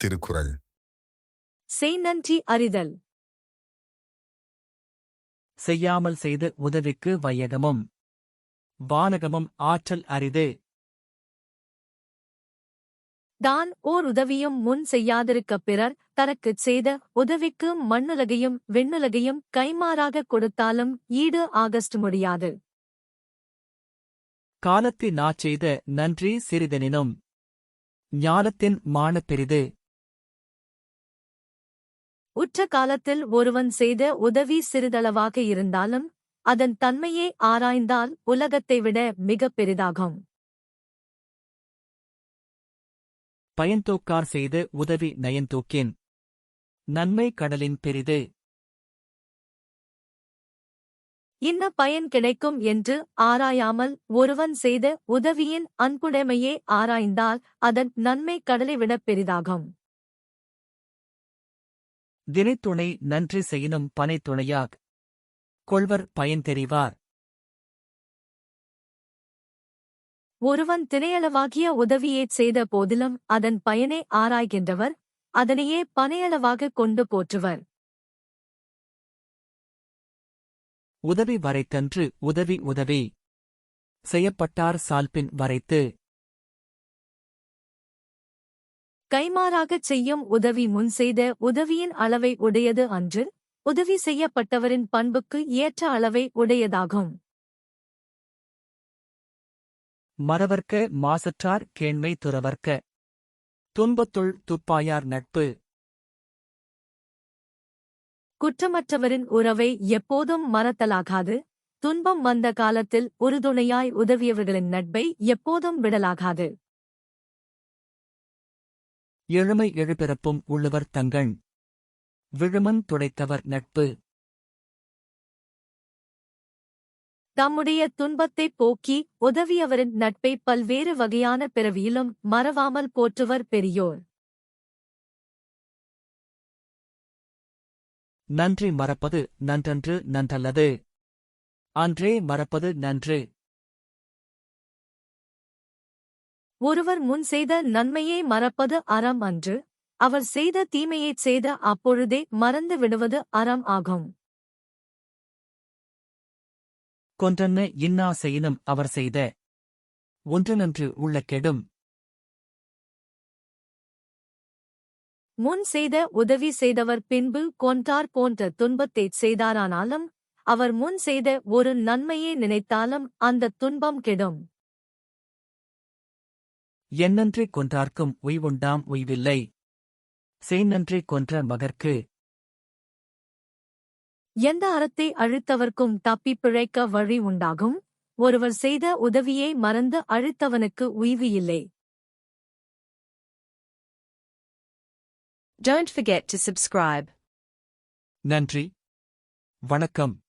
திருக்குறள். செய் நன்றி அறிதல். செய்யாமல் செய்த உதவிக்கு வையகமும் வானகமும் ஆற்றல் அரிது. தான் ஓர் உதவியும் முன் செய்யாதிருக்கப் பிறர் தனக்குச் செய்த உதவிக்கு மண்ணுலகையும் விண்ணுலகையும் கைமாறாகக் கொடுத்தாலும் ஈடு ஆகஸ்ட் முடியாது. காலத்தி நாச்செய்த நன்றி சிறிதெனினும் ஞாலத்தின் மானப் பெரிது. உற்ற காலத்தில் ஒருவன் செய்த உதவி சிறிதளவாக இருந்தாலும் அதன் தன்மையை ஆராய்ந்தால் உலகத்தை விட மிகப் பெரிதாகும். பயன்தோக்கார் செய்த உதவி நயன்தூக்கின் நன்மை கடலின் பெரிது. இன்ன பயன் கிடைக்கும் என்று ஆராயாமல் ஒருவன் செய்த உதவியின் அன்புடைமையே ஆராய்ந்தால் அதன் நன்மை கடலை விடப் பெரிதாகும். தினைத்துணை நன்றி செய்யினும் பனை துணையாக் கொள்வர் பயன் தெரிவார். ஒருவன் தினையளவாகிய உதவியைச் செய்த போதிலும் அதன் பயனை ஆராய்கின்றவர் அதனையே பனையளவாகக் கொண்டு போற்றுவர். உதவி வரைத்தன்று உதவி உதவி செய்யப்பட்டார் சால்பின் வரைத்து. கைமாறாகச் செய்யும் உதவி முன் செய்த உதவியின் அளவை உடையது அன்று, உதவி செய்யப்பட்டவரின் பண்புக்கு ஏற்ற அளவை உடையதாகும். மறவர்க்க மாசற்றார் கேண்மை துறவர்க்க துன்பத்துள் துப்பாயார் நட்பு. குற்றமற்றவரின் உறவை எப்போதும் மறத்தலாகாது, துன்பம் வந்த காலத்தில் உறுதுணையாய் உதவியவர்களின் நட்பை எப்போதும் விடலாகாது. எழுமை எழுபிறப்பும் உள்ளவர் தங்கண் விழுமன் துடைத்தவர் நட்பு. தம்முடைய துன்பத்தைப் போக்கி உதவியவரின் நட்பை பல்வேறு வகையான பிறவியிலும் மறவாமல் போற்றுவர் பெரியோர். நன்றி மறப்பது நன்றன்று நன்றல்லது, அன்றே மறப்பது நன்று. ஒருவர் முன் செய்த நன்மையை மறப்பது அறம் அன்று, அவர் செய்த தீமையைச் செய்த அப்பொழுதே மறந்து விடுவது அறம் ஆகும். கொன்றன்ன இன்னா செய்யினும் அவர் செய்த ஒன்றனன்று உள்ள கெடும். முன் செய்த உதவி செய்தவர் பின்பு கொன்றார் போன்ற துன்பத்தைச் செய்தாரானாலும் அவர் முன் செய்த ஒரு நன்மையை நினைத்தாலும் அந்தத் துன்பம் கெடும். என்னன்றி கொன்றார்க்கும் உய்வுண்டாம் உய்வில்லை, செய்நன்றி கொன்ற மகர்க்கு. எந்த அறத்தை அழித்தவர்க்கும் தப்பிப் பிழைக்க வழி உண்டாகும், ஒருவர் செய்த உதவியை மறந்து அழித்தவனுக்கு உய்வு இல்லை. Don't forget to subscribe. நன்றி, வணக்கம்.